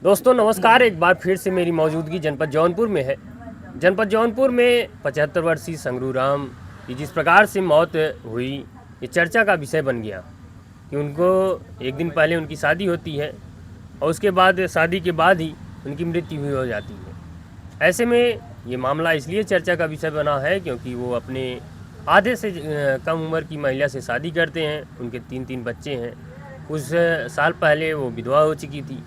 दोस्तों नमस्कार। एक बार फिर से मेरी मौजूदगी जनपद जौनपुर में है। जनपद जौनपुर में 75 वर्षीय संगरू राम की जिस प्रकार से मौत हुई, ये चर्चा का विषय बन गया कि उनको एक दिन पहले उनकी शादी होती है और उसके बाद शादी के बाद ही उनकी मृत्यु हुई हो जाती है। ऐसे में ये मामला इसलिए चर्चा का विषय बना है क्योंकि वो अपने आधे से कम उम्र की महिला से शादी करते हैं। उनके 3 बच्चे हैं। कुछ साल पहले वो विधवा हो चुकी थी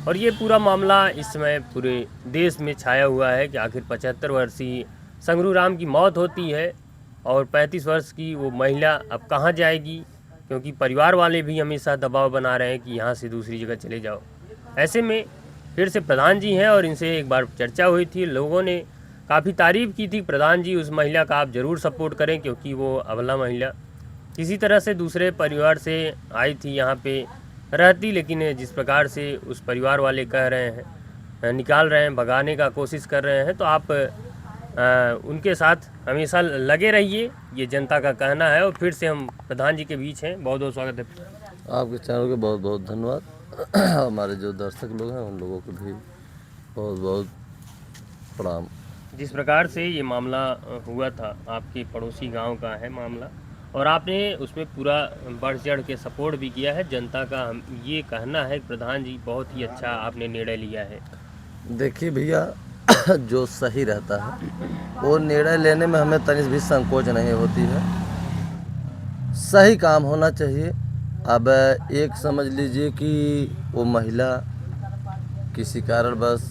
और ये पूरा मामला इस समय पूरे देश में छाया हुआ है कि आखिर 75 वर्षीय संगरू राम की मौत होती है और 35 वर्ष की वो महिला अब कहाँ जाएगी, क्योंकि परिवार वाले भी हमेशा दबाव बना रहे हैं कि यहाँ से दूसरी जगह चले जाओ। ऐसे में फिर से प्रधान जी हैं और इनसे एक बार चर्चा हुई थी। लोगों ने काफ़ी तारीफ़ की थी, प्रधान जी उस महिला का आप ज़रूर सपोर्ट करें क्योंकि वो अबला महिला किसी तरह से दूसरे परिवार से आई थी, यहाँ पे रहती, लेकिन जिस प्रकार से उस परिवार वाले कह रहे हैं, निकाल रहे हैं, भगाने का कोशिश कर रहे हैं, तो आप उनके साथ हमेशा लगे रहिए, ये जनता का कहना है। और फिर से हम प्रधान जी के बीच हैं। बहुत बहुत स्वागत है आपके चैनल को बहुत बहुत धन्यवाद। हमारे जो दर्शक लोग हैं उन लोगों को भी बहुत बहुत प्रणाम। जिस प्रकार से ये मामला हुआ था, आपके पड़ोसी गांव का है मामला और आपने उसमें पूरा बढ़ चढ़ के सपोर्ट भी किया है। जनता का ये कहना है प्रधान जी बहुत ही अच्छा आपने निर्णय लिया है। देखिए भैया, जो सही रहता है वो निर्णय लेने में हमें तनिक भी संकोच नहीं होती है। सही काम होना चाहिए। अब एक समझ लीजिए कि वो महिला किसी कारण बस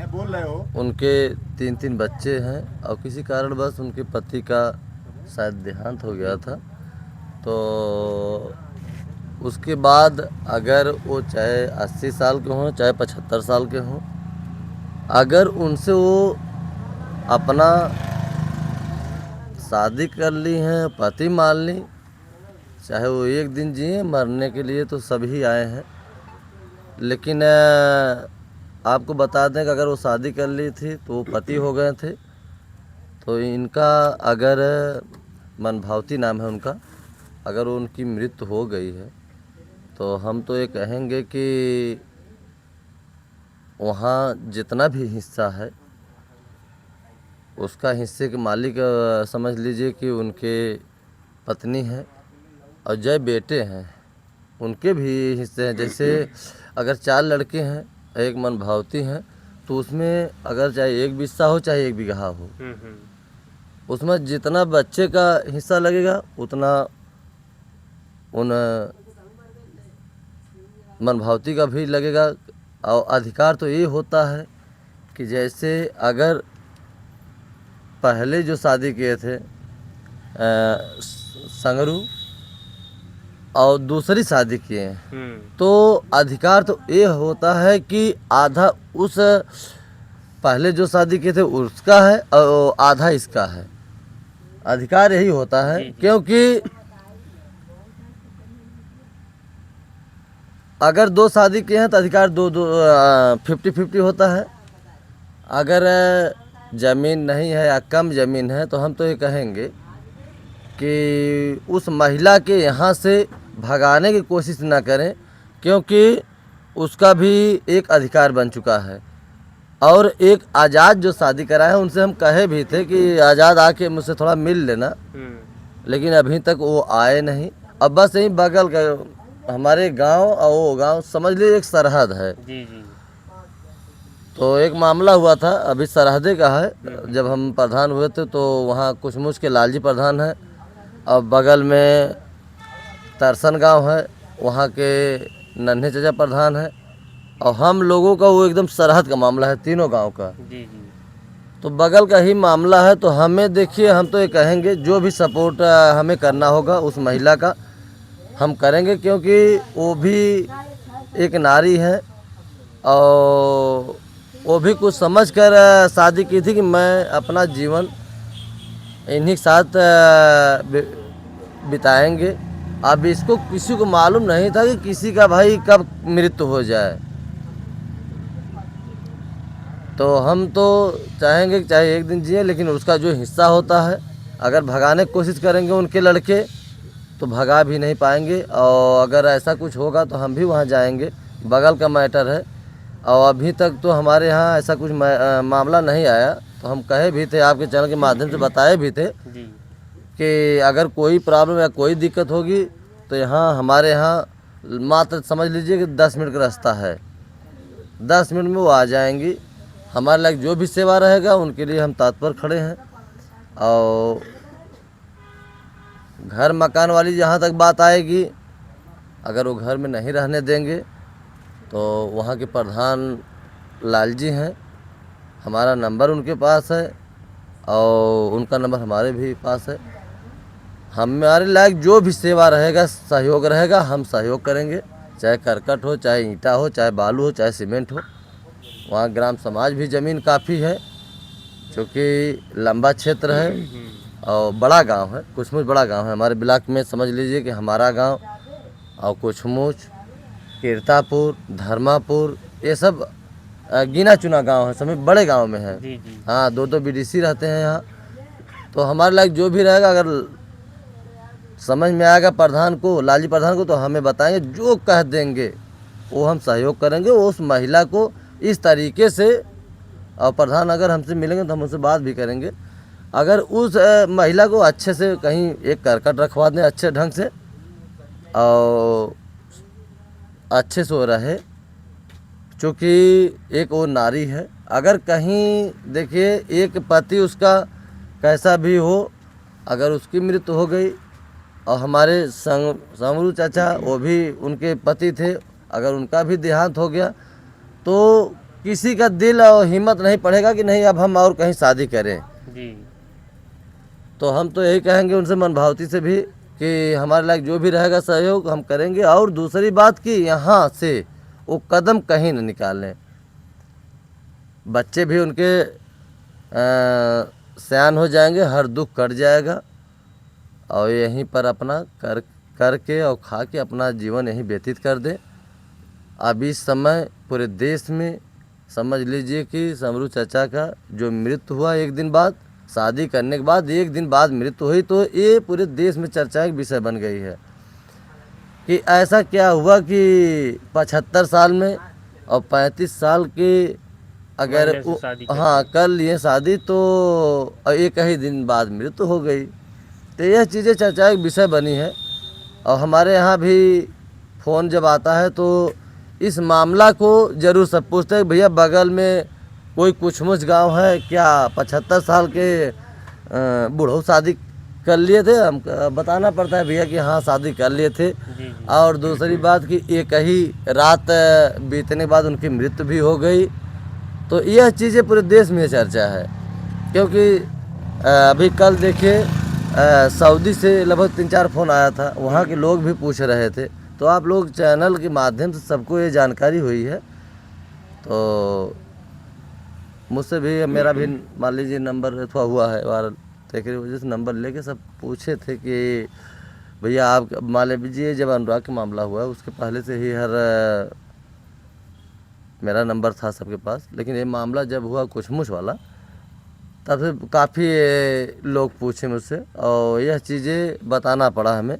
बोल रहे हो, उनके 3 बच्चे हैं और किसी कारण बस उनके पति का शायद देहांत हो गया था, तो उसके बाद अगर वो चाहे 80 साल के हों चाहे 75 साल के हों, अगर उनसे वो अपना शादी कर ली हैं, पति मान ली, चाहे वो एक दिन जिए, मरने के लिए तो सभी आए हैं। लेकिन आपको बता दें कि अगर वो शादी कर ली थी तो वो पति हो गए थे, तो इनका अगर मनभावती नाम है उनका, अगर उनकी मृत्यु हो गई है तो हम तो ये कहेंगे कि वहाँ जितना भी हिस्सा है उसका हिस्से के मालिक समझ लीजिए कि उनके पत्नी हैं और जय बेटे हैं, उनके भी हिस्से हैं। जैसे अगर 4 लड़के हैं, एक मनभावती हैं, तो उसमें अगर चाहे 1 बिस्सा हो चाहे 1 बीघा हो, उसमें जितना बच्चे का हिस्सा लगेगा उतना उन मनभावती का भी लगेगा। और अधिकार तो ये होता है कि जैसे अगर पहले जो शादी किए थे संगरू और दूसरी शादी किए हैं, तो अधिकार तो ये होता है कि आधा उस पहले जो शादी किए थे उसका है और आधा इसका है। अधिकार यही होता है क्योंकि अगर 2 शादी किए हैं तो अधिकार 50-50 होता है। अगर ज़मीन नहीं है या कम ज़मीन है तो हम तो ये कहेंगे कि उस महिला के यहाँ से भगाने की कोशिश ना करें, क्योंकि उसका भी एक अधिकार बन चुका है। और एक आज़ाद जो शादी करा है उनसे हम कहे भी थे कि आज़ाद आके मुझसे थोड़ा मिल लेना, लेकिन अभी तक वो आए नहीं। अब बस यहीं बगल का हमारे गांव और वो गांव समझ लीजिए एक सरहद है। जी जी। तो एक मामला हुआ था, अभी सरहदे का है। जब हम प्रधान हुए थे तो वहाँ कुछ मुझ के लालजी प्रधान है और बगल में तरसन गांव है, वहाँ के नन्हे चचा प्रधान है, और हम लोगों का वो एकदम सरहद का मामला है, तीनों गांव का। जी जी। तो बगल का ही मामला है। तो हमें देखिए, हम तो ये कहेंगे जो भी सपोर्ट हमें करना होगा उस महिला का हम करेंगे, क्योंकि वो भी एक नारी है और वो भी कुछ समझ कर शादी की थी कि मैं अपना जीवन इन्हीं के साथ बिताएंगे। अब इसको किसी को मालूम नहीं था कि किसी का भाई कब मृत्यु हो जाए। तो हम तो चाहेंगे कि चाहे एक दिन जिए, लेकिन उसका जो हिस्सा होता है अगर भगाने की कोशिश करेंगे उनके लड़के तो भगा भी नहीं पाएंगे। और अगर ऐसा कुछ होगा तो हम भी वहाँ जाएंगे, बगल का मैटर है। और अभी तक तो हमारे यहाँ ऐसा कुछ मामला नहीं आया। तो हम कहे भी थे, आपके चैनल के माध्यम से बताए भी थे जी कि अगर कोई प्रॉब्लम या कोई दिक्कत होगी तो यहाँ हमारे यहाँ मात्र समझ लीजिए कि 10 मिनट का रास्ता है, 10 मिनट में वो आ जाएंगी। हमारे लायक जो भी सेवा रहेगा उनके लिए हम तत्पर खड़े हैं। और घर मकान वाली जहाँ तक बात आएगी, अगर वो घर में नहीं रहने देंगे तो वहाँ के प्रधान लाल जी हैं, हमारा नंबर उनके पास है और उनका नंबर हमारे भी पास है। हमारे लायक जो भी सेवा रहेगा, सहयोग रहेगा, हम सहयोग करेंगे, चाहे करकट हो, चाहे ईंटा हो, चाहे बालू हो, चाहे सीमेंट हो। वहाँ ग्राम समाज भी ज़मीन काफ़ी है, क्योंकि लंबा क्षेत्र है और बड़ा गांव है, कुछमुच बड़ा गांव है। हमारे ब्लॉक में समझ लीजिए कि हमारा गांव और कुछमुच, कीर्तापुर, धर्मापुर, ये सब गिना चुना गांव है, सभी बड़े गांव में है। जी जी हाँ, 2-2 बीडीसी रहते हैं यहाँ। तो हमारे लायक जो भी रहेगा, अगर समझ में आएगा प्रधान को, लालजी प्रधान को, तो हमें बताएंगे, जो कह देंगे वो हम सहयोग करेंगे उस महिला को इस तरीके से। और प्रधान अगर हमसे मिलेंगे तो हम उनसे बात भी करेंगे, अगर उस महिला को अच्छे से कहीं एक करकट रखवा दें अच्छे ढंग से और अच्छे से वो रहे, क्योंकि एक वो नारी है। अगर कहीं देखिए एक पति उसका कैसा भी हो, अगर उसकी मृत्यु हो गई और हमारे समरू चाचा वो भी उनके पति थे, अगर उनका भी देहांत हो गया तो किसी का दिल और हिम्मत नहीं पड़ेगा कि नहीं अब हम और कहीं शादी करें। जी तो हम तो यही कहेंगे उनसे मनभावती से भी कि हमारे लायक जो भी रहेगा सहयोग हम करेंगे। और दूसरी बात कि यहाँ से वो कदम कहीं न निकालें, बच्चे भी उनके सयान हो जाएंगे, हर दुख कट जाएगा और यहीं पर अपना करके और खा के अपना जीवन यहीं व्यतीत कर दें। अब इस समय पूरे देश में समझ लीजिए कि समरू चाचा का जो मृत्यु हुआ, एक दिन बाद शादी करने के बाद एक दिन बाद मृत्यु हुई, तो ये पूरे देश में चर्चा का विषय बन गई है कि ऐसा क्या हुआ कि 75 साल में और 35 साल के अगर महिला से शादी हाँ कर लिए शादी, तो एक ही दिन बाद मृत्यु हो गई। तो यह चीज़ें चर्चा का विषय बनी है। और हमारे यहाँ भी फ़ोन जब आता है तो इस मामला को ज़रूर सब पूछते हैं, भैया बगल में कोई कुछमुच गांव है क्या, 75 साल के बूढ़ों शादी कर लिए थे। हम बताना पड़ता है भैया कि हाँ शादी कर लिए थे। जी और दूसरी बात कि एक ही रात बीतने के बाद उनकी मृत्यु भी हो गई। तो यह चीज़ें पूरे देश में चर्चा है, क्योंकि अभी कल देखिए सऊदी से लगभग 3-4 फ़ोन आया था, वहाँ के लोग भी पूछ रहे थे। तो आप लोग चैनल के माध्यम से सबको ये जानकारी हुई है, तो मुझसे भी मेरा भी मान लीजिए नंबर थोड़ा हुआ है और देख रही वजह से नंबर लेके सब पूछे थे कि भैया आप मान लीजिए जब अनुराग का मामला हुआ उसके पहले से ही मेरा नंबर था सबके पास, लेकिन ये मामला जब हुआ कुछमुच वाला तब से काफ़ी लोग पूछे मुझसे और यह चीज़ें बताना पड़ा हमें।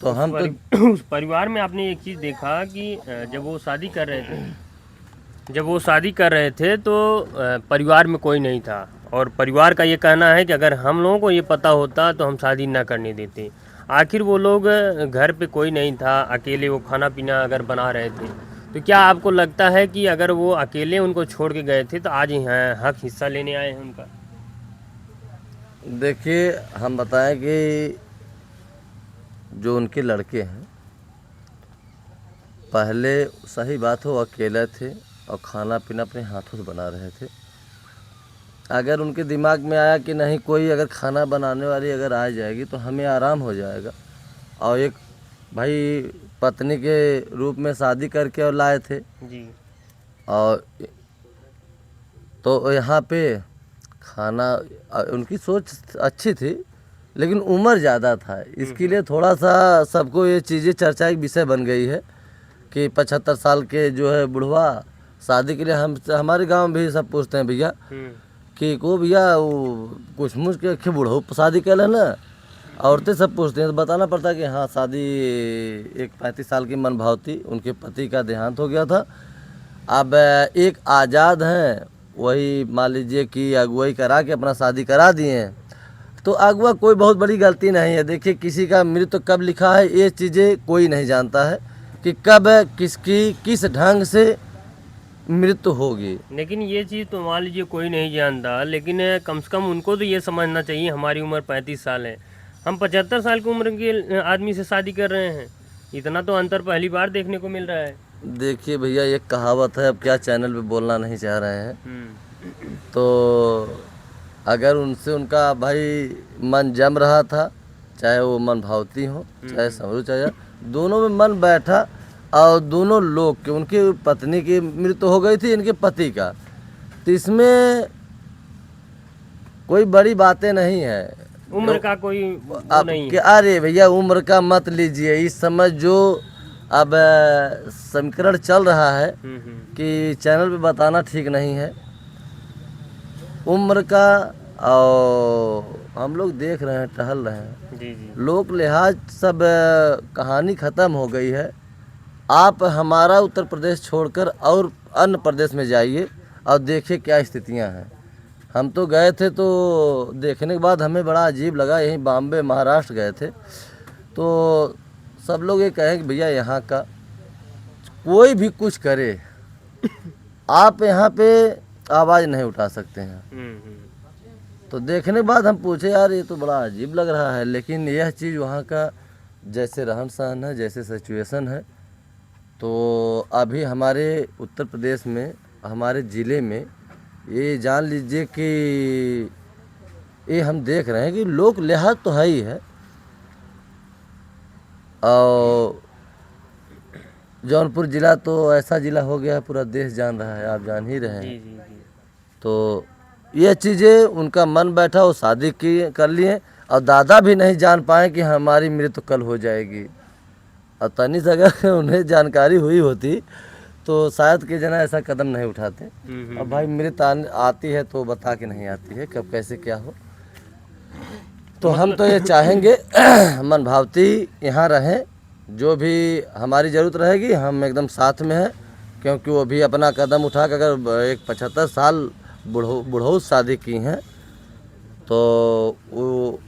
तो हम तो उस परिवार में आपने एक चीज़ देखा कि जब वो शादी कर रहे थे तो परिवार में कोई नहीं था, और परिवार का ये कहना है कि अगर हम लोगों को ये पता होता तो हम शादी ना करने देते। आखिर वो लोग घर पे कोई नहीं था, अकेले वो खाना पीना अगर बना रहे थे, तो क्या आपको लगता है कि अगर वो अकेले उनको छोड़ के गए थे तो आज हक हिस्सा लेने आए हैं उनका? देखिए हम बताएं कि जो उनके लड़के हैं, पहले सही बात हो अकेले थे और खाना पीना अपने हाथों से बना रहे थे। अगर उनके दिमाग में आया कि नहीं कोई अगर खाना बनाने वाली अगर आ जाएगी तो हमें आराम हो जाएगा, और एक भाई पत्नी के रूप में शादी करके और लाए थे जी। और तो यहाँ पे खाना उनकी सोच अच्छी थी लेकिन उम्र ज़्यादा था, इसके लिए थोड़ा सा सबको ये चीज़ें चर्चा की विषय बन गई है कि 75 साल के जो है बुढ़वा शादी के लिए हमारे गांव में भी सब पूछते हैं भैया कि को भैया वो कुछमुच के बूढ़ो शादी कर लेना, औरतें सब पूछते हैं। तो बताना पड़ता है कि हाँ शादी एक 35 साल की मनभावती उनके पति का देहांत हो गया था अब एक आज़ाद हैं, वही मान लीजिए कि अगुवाई करा के अपना शादी करा दिए हैं, तो अगुआ कोई बहुत बड़ी गलती नहीं है। देखिए किसी का मृत्यु कब लिखा है ये चीज़ें कोई नहीं जानता है कि कब किसकी किस ढंग से मृत्यु होगी। लेकिन ये चीज़ तो मान लीजिए कोई नहीं जानता, लेकिन कम से कम उनको तो ये समझना चाहिए हमारी उम्र 35 साल है, हम 75 साल की उम्र के आदमी से शादी कर रहे हैं। इतना तो अंतर पहली बार देखने को मिल रहा है। देखिए भैया एक कहावत है, अब क्या चैनल पे बोलना नहीं चाह रहे हैं, तो अगर उनसे उनका भाई मन जम रहा था, चाहे वो मन भावती हो चाहे समरू चाहे दोनों में मन बैठा, और दोनों लोग के उनकी पत्नी की मृत्यु हो गई थी, इनके पति का, तो इसमें कोई बड़ी बातें नहीं है। उम्र का कोई वो अब नहीं है। क्या अरे भैया उम्र का मत लीजिए, इस समय जो अब समीकरण चल रहा है कि चैनल पे बताना ठीक नहीं है उम्र का, और हम लोग देख रहे हैं टहल रहे हैं, जी जी लोक लिहाज सब कहानी ख़त्म हो गई है। आप हमारा उत्तर प्रदेश छोड़कर और अन्य प्रदेश में जाइए और देखिए क्या स्थितियां हैं। हम तो गए थे, तो देखने के बाद हमें बड़ा अजीब लगा, यहीं बॉम्बे महाराष्ट्र गए थे, तो सब लोग ये कहें कि भैया यहाँ का कोई भी कुछ करे आप यहाँ पे आवाज़ नहीं उठा सकते हैं। तो देखने के बाद हम पूछे यार ये तो बड़ा अजीब लग रहा है, लेकिन यह चीज़ वहाँ का जैसे रहन सहन है, जैसे सिचुएशन है, तो अभी हमारे उत्तर प्रदेश में हमारे ज़िले में ये जान लीजिए कि ये हम देख रहे हैं कि लोक लिहाज तो है ही है, और जौनपुर ज़िला तो ऐसा ज़िला हो गया है पूरा देश जान रहा है, आप जान ही रहे जी हैं। जी जी। तो ये चीज़ें उनका मन बैठा, वो शादी की कर लिए, और दादा भी नहीं जान पाए कि हमारी मृत्यु कल हो जाएगी, और तनी से अगर उन्हें जानकारी हुई होती तो शायद कि जना ऐसा कदम नहीं उठाते। अब भाई मृत्यु आती है तो बता के नहीं आती है कब कैसे क्या हो, तो हम तो ये चाहेंगे मन भावती यहाँ रहें, जो भी हमारी ज़रूरत रहेगी हम एकदम साथ में हैं, क्योंकि वो भी अपना कदम उठा कर अगर एक 75 साल बुढ़ऊ शादी की हैं, तो वो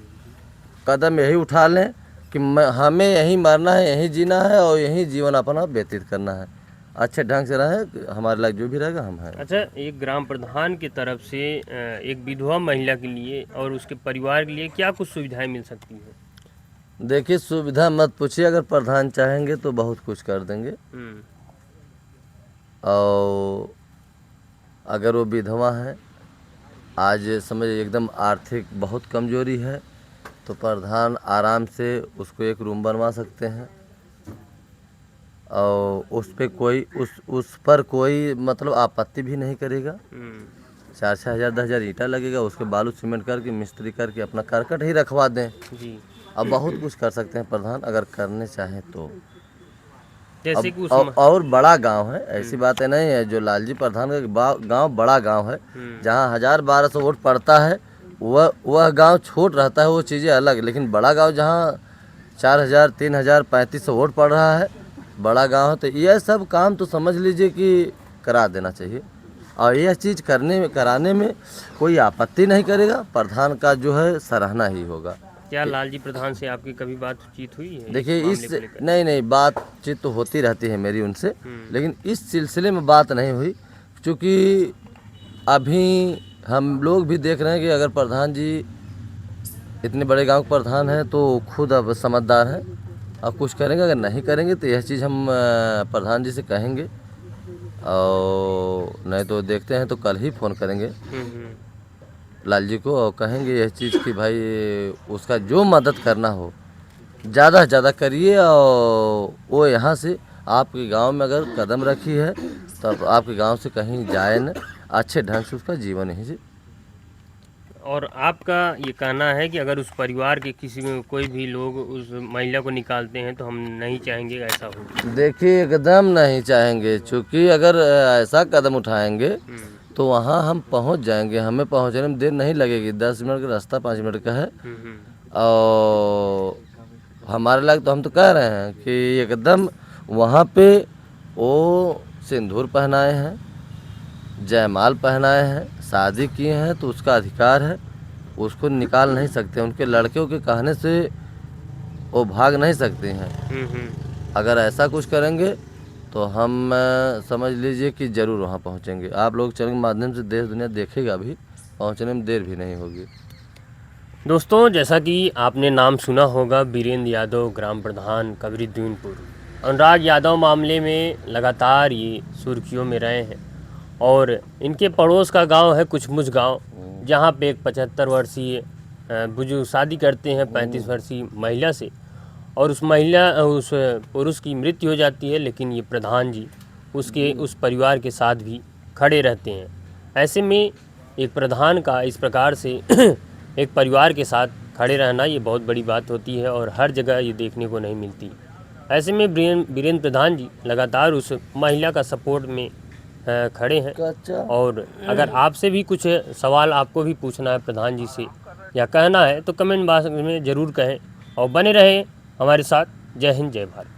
कदम यही उठा लें कि हमें यहीं मरना है, यहीं जीना है, और यहीं जीवन अपना व्यतीत करना है, अच्छे ढंग से रहें, हमारे लायक जो भी रहेगा हम हैं। अच्छा, एक ग्राम प्रधान की तरफ से एक विधवा महिला के लिए और उसके परिवार के लिए क्या कुछ सुविधाएं मिल सकती हैं? देखिए सुविधा मत पूछिए, अगर प्रधान चाहेंगे तो बहुत कुछ कर देंगे, और अगर वो विधवा है, आज समझ एकदम आर्थिक बहुत कमजोरी है, तो प्रधान आराम से उसको एक रूम बनवा सकते हैं, और उस पे कोई उस पर कोई मतलब आपत्ति भी नहीं करेगा। 4-6 हज़ार 10 हज़ार ईंटा लगेगा, उसके बालू सीमेंट करके मिस्त्री करके अपना करकट ही रखवा दें। जी। अब बहुत कुछ कर सकते हैं प्रधान अगर करने चाहें तो। जैसे कि और बड़ा गांव है, ऐसी बातें नहीं है, जो लालजी प्रधान का गांव बड़ा गांव है, जहां 1000-1200 वोट पड़ता है, वह गांव छोट रहता है, वो चीज़ें अलग, लेकिन बड़ा गांव जहां 4000, 3000, 3500 वोट पड़ रहा है, बड़ा गांव है, तो यह सब काम तो समझ लीजिए कि करा देना चाहिए, और यह चीज़ कराने में कोई आपत्ति नहीं करेगा, प्रधान का जो है सराहना ही होगा। क्या लालजी प्रधान से आपकी कभी बातचीत हुई है? देखिए मामले इस को लेकर? नहीं बातचीत तो होती रहती है मेरी उनसे, लेकिन इस सिलसिले में बात नहीं हुई, क्योंकि अभी हम लोग भी देख रहे हैं कि अगर प्रधान जी इतने बड़े गांव के प्रधान हैं तो खुद अब समझदार हैं और कुछ करेंगे, अगर नहीं करेंगे तो यह चीज़ हम प्रधान जी से कहेंगे, और नहीं तो देखते हैं तो कल ही फ़ोन करेंगे लाल जी को, और कहेंगे यह चीज़ कि भाई उसका जो मदद करना हो ज़्यादा से ज़्यादा करिए, और वो यहाँ से आपके गांव में अगर कदम रखी है तो आपके गांव से कहीं जाए न, अच्छे ढंग से उसका जीवन यहीं से। और आपका ये कहना है कि अगर उस परिवार के किसी में कोई भी लोग उस महिला को निकालते हैं तो हम नहीं चाहेंगे ऐसा हो? देखिए एकदम नहीं चाहेंगे, क्योंकि अगर ऐसा कदम उठाएंगे तो वहाँ हम पहुँच जाएंगे, हमें पहुँचने में देर नहीं लगेगी, 10 मिनट का रास्ता 5 मिनट का है, और हमारे लायक तो हम तो कह रहे हैं कि एकदम वहाँ पे वो सिंदूर पहनाए हैं, जयमाल पहनाए हैं, शादी किए हैं तो उसका अधिकार है, उसको निकाल नहीं सकते। उनके लड़कों के कहने से वो भाग नहीं सकती हैं। अगर ऐसा कुछ करेंगे तो हम समझ लीजिए कि ज़रूर वहाँ पहुँचेंगे। आप लोग चैनल के माध्यम से देश दुनिया देखेगा भी, पहुँचने में देर भी नहीं होगी। दोस्तों, जैसा कि आपने नाम सुना होगा, बीरेंद्र यादव, ग्राम प्रधान कबरीद्दीनपुर, अनुराग यादव मामले में लगातार ये सुर्खियों में रहे हैं। और इनके पड़ोस का गांव है कुछमुच गांव, जहां पे एक 75 वर्षीय बुजुर्ग शादी करते हैं 35 वर्षीय महिला से, और उस पुरुष की मृत्यु हो जाती है। लेकिन ये प्रधान जी उस परिवार के साथ भी खड़े रहते हैं। ऐसे में एक प्रधान का इस प्रकार से एक परिवार के साथ खड़े रहना ये बहुत बड़ी बात होती है और हर जगह ये देखने को नहीं मिलती। ऐसे में बीरेंद्र प्रधान जी लगातार उस महिला का सपोर्ट में खड़े हैं। और अगर आपसे भी कुछ सवाल आपको भी पूछना है प्रधान जी से या कहना है तो कमेंट बॉक्स में ज़रूर कहें और बने रहें हमारे साथ। जय हिंद, जय भारत।